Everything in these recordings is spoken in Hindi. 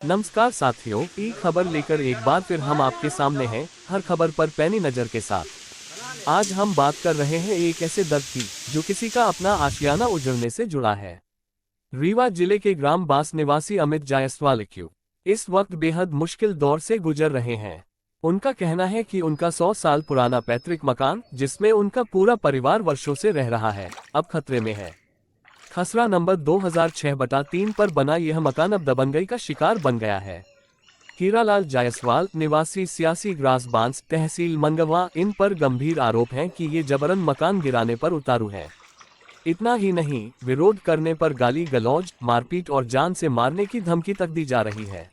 नमस्कार साथियों, ई खबर लेकर एक बार फिर हम आपके सामने हैं, हर खबर पर पैनी नजर के साथ। आज हम बात कर रहे हैं एक ऐसे दर्द की जो किसी का अपना आशियाना उजड़ने से जुड़ा है। रीवा जिले के ग्राम बास निवासी अमित जायसवाल क्यू इस वक्त बेहद मुश्किल दौर से गुजर रहे हैं। उनका कहना है कि उनका 100 साल पुराना पैतृक मकान, जिसमें उनका पूरा परिवार वर्षों से रह रहा है, अब खतरे में है। खसरा नंबर 2006/3 पर बना यह मकान अब दबंगई का शिकार बन गया है। हीरालाल जायसवाल निवासी सियासी ग्रास बांस तहसील मंगवा, इन पर गंभीर आरोप हैं कि ये जबरन मकान गिराने पर उतारू हैं। इतना ही नहीं, विरोध करने पर गाली गलौज, मारपीट और जान से मारने की धमकी तक दी जा रही है।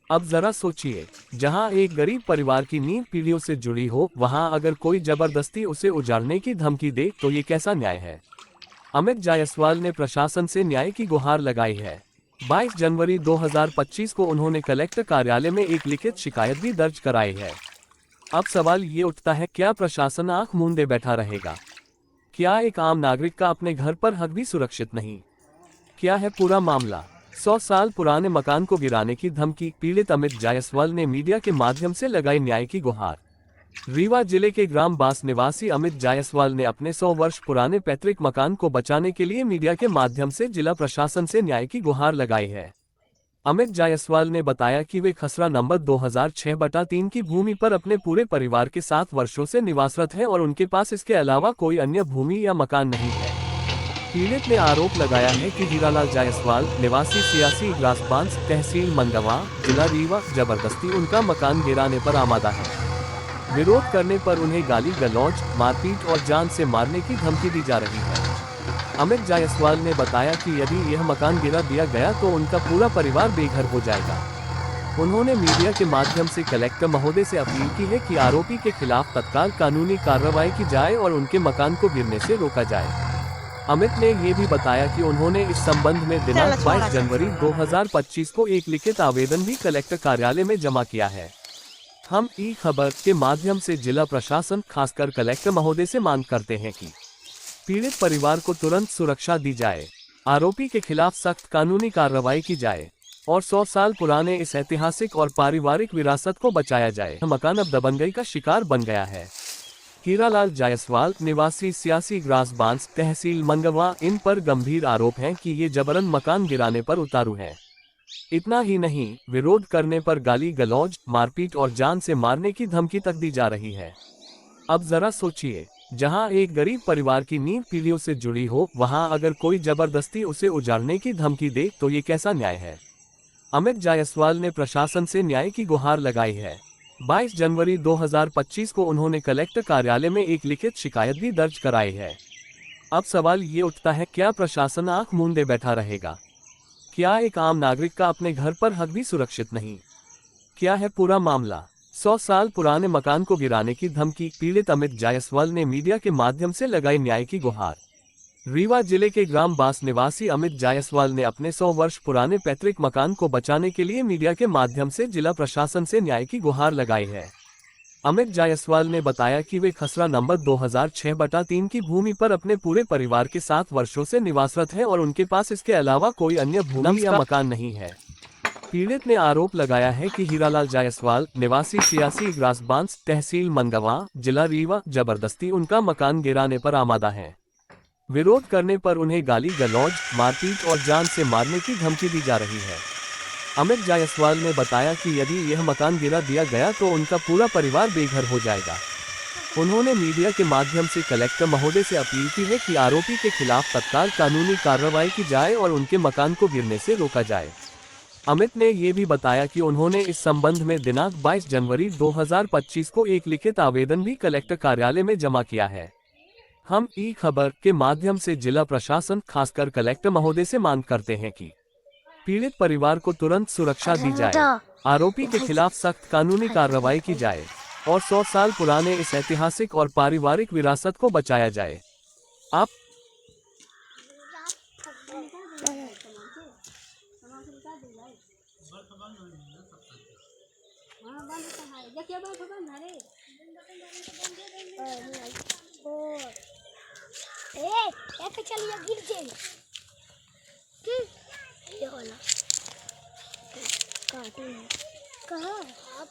अब जरा सोचिए, जहां एक गरीब परिवार की नींव पीढ़ियों से जुड़ी हो, वहां अगर कोई जबरदस्ती उसे उजाड़ने की धमकी दे तो ये कैसा न्याय है। अमित जायसवाल ने प्रशासन से न्याय की गुहार लगाई है। 22 जनवरी 2025 को उन्होंने कलेक्टर कार्यालय में एक लिखित शिकायत भी दर्ज कराई है। अब सवाल ये उठता है, क्या प्रशासन आंख मूंदे बैठा रहेगा? क्या एक आम नागरिक का अपने घर पर हक भी सुरक्षित नहीं? क्या है पूरा मामला? 100 साल पुराने मकान को गिराने की धमकी, पीड़ित अमित जायसवाल ने मीडिया के माध्यम से लगाई न्याय की गुहार। रीवा जिले के ग्राम बास निवासी अमित जायसवाल ने अपने 100 वर्ष पुराने पैतृक मकान को बचाने के लिए मीडिया के माध्यम से जिला प्रशासन से न्याय की गुहार लगाई है। अमित जायसवाल ने बताया कि वे खसरा नंबर 2006/3 की भूमि पर अपने पूरे परिवार के साथ वर्षों से निवासरत हैं और उनके पास इसके अलावा कोई अन्य भूमि या मकान नहीं है। पीड़ित ने आरोप लगाया है कि हीरालाल जायसवाल निवासी सियासी ग्रासबांस तहसील मंगवा, जिला रीवा, जबरदस्ती उनका मकान गिराने पर आमादा है। विरोध करने पर उन्हें गाली गलौज, मारपीट और जान से मारने की धमकी दी जा रही है। अमित जायसवाल ने बताया कि यदि यह मकान गिरा दिया गया तो उनका पूरा परिवार बेघर हो जाएगा। उन्होंने मीडिया के माध्यम से कलेक्टर महोदय से अपील की है कि आरोपी के खिलाफ तत्काल कानूनी कार्रवाई की जाए और उनके मकान को गिरने से रोका जाए। अमित ने ये भी बताया कि उन्होंने इस संबंध में दिनांक 22 जनवरी 2025 को एक लिखित आवेदन भी कलेक्टर कार्यालय में जमा किया है। हम ई खबर के माध्यम से जिला प्रशासन, खासकर कलेक्टर महोदय से मांग करते हैं कि पीड़ित परिवार को तुरंत सुरक्षा दी जाए, आरोपी के खिलाफ सख्त कानूनी कार्रवाई की जाए और 100 साल पुराने इस ऐतिहासिक और पारिवारिक विरासत को बचाया जाए। मकान अब दबंगई का शिकार बन गया है। हीरालाल जायसवाल निवासी सियासी ग्रास बांस तहसील मंगवा, इन पर गंभीर आरोप हैं कि ये जबरन मकान गिराने पर उतारू हैं। इतना ही नहीं, विरोध करने पर गाली गलौज, मारपीट और जान से मारने की धमकी तक दी जा रही है। अब जरा सोचिए, जहां एक गरीब परिवार की नींव पीढ़ियों से जुड़ी हो, वहां अगर कोई जबरदस्ती उसे उजाड़ने की धमकी दे तो ये कैसा न्याय है। अमित जायसवाल ने प्रशासन से न्याय की गुहार लगाई है। 22 जनवरी 2025 को उन्होंने कलेक्टर कार्यालय में एक लिखित शिकायत भी दर्ज कराई है। अब सवाल ये उठता है, क्या प्रशासन आंख मूंदे बैठा रहेगा? क्या एक आम नागरिक का अपने घर पर हक भी सुरक्षित नहीं? क्या है पूरा मामला? 100 साल पुराने मकान को गिराने की धमकी, पीड़ित अमित जायसवाल ने मीडिया के माध्यम से लगाई न्याय की गुहार। रीवा जिले के ग्राम बास निवासी अमित जायसवाल ने अपने 100 वर्ष पुराने पैतृक मकान को बचाने के लिए मीडिया के माध्यम से जिला प्रशासन से न्याय की गुहार लगाई है। अमित जायसवाल ने बताया कि वे खसरा नंबर 2006/3 की भूमि पर अपने पूरे परिवार के साथ वर्षों से निवासरत हैं और उनके पास इसके अलावा कोई अन्य भूमि या मकान नहीं है। पीड़ित ने आरोप लगाया है कि हीरालाल जायसवाल निवासी सियासी ग्रासबांस तहसील मंगवा, जिला रीवा, जबरदस्ती उनका मकान गिराने पर आमादा है। विरोध करने पर उन्हें गाली गलौज, मारपीट और जान से मारने की धमकी दी जा रही है। अमित जायसवाल ने बताया कि यदि यह मकान गिरा दिया गया तो उनका पूरा परिवार बेघर हो जाएगा। उन्होंने मीडिया के माध्यम से कलेक्टर महोदय से अपील की है कि आरोपी के खिलाफ तत्काल कानूनी कार्रवाई की जाए और उनके मकान को गिरने से रोका जाए। अमित ने ये भी बताया कि उन्होंने इस संबंध में दिनांक 22 जनवरी 2025 को एक लिखित आवेदन भी कलेक्टर कार्यालय में जमा किया है। हम ई खबर के माध्यम से जिला प्रशासन, खासकर कलेक्टर महोदय से मांग करते हैं कि पीड़ित परिवार को तुरंत सुरक्षा दी जाए, आरोपी के खिलाफ सख्त कानूनी कार्रवाई की जाए और 100 साल पुराने इस ऐतिहासिक और पारिवारिक विरासत को बचाया जाए। आप चलिए गिर जाए। काटना है। कहाँ आप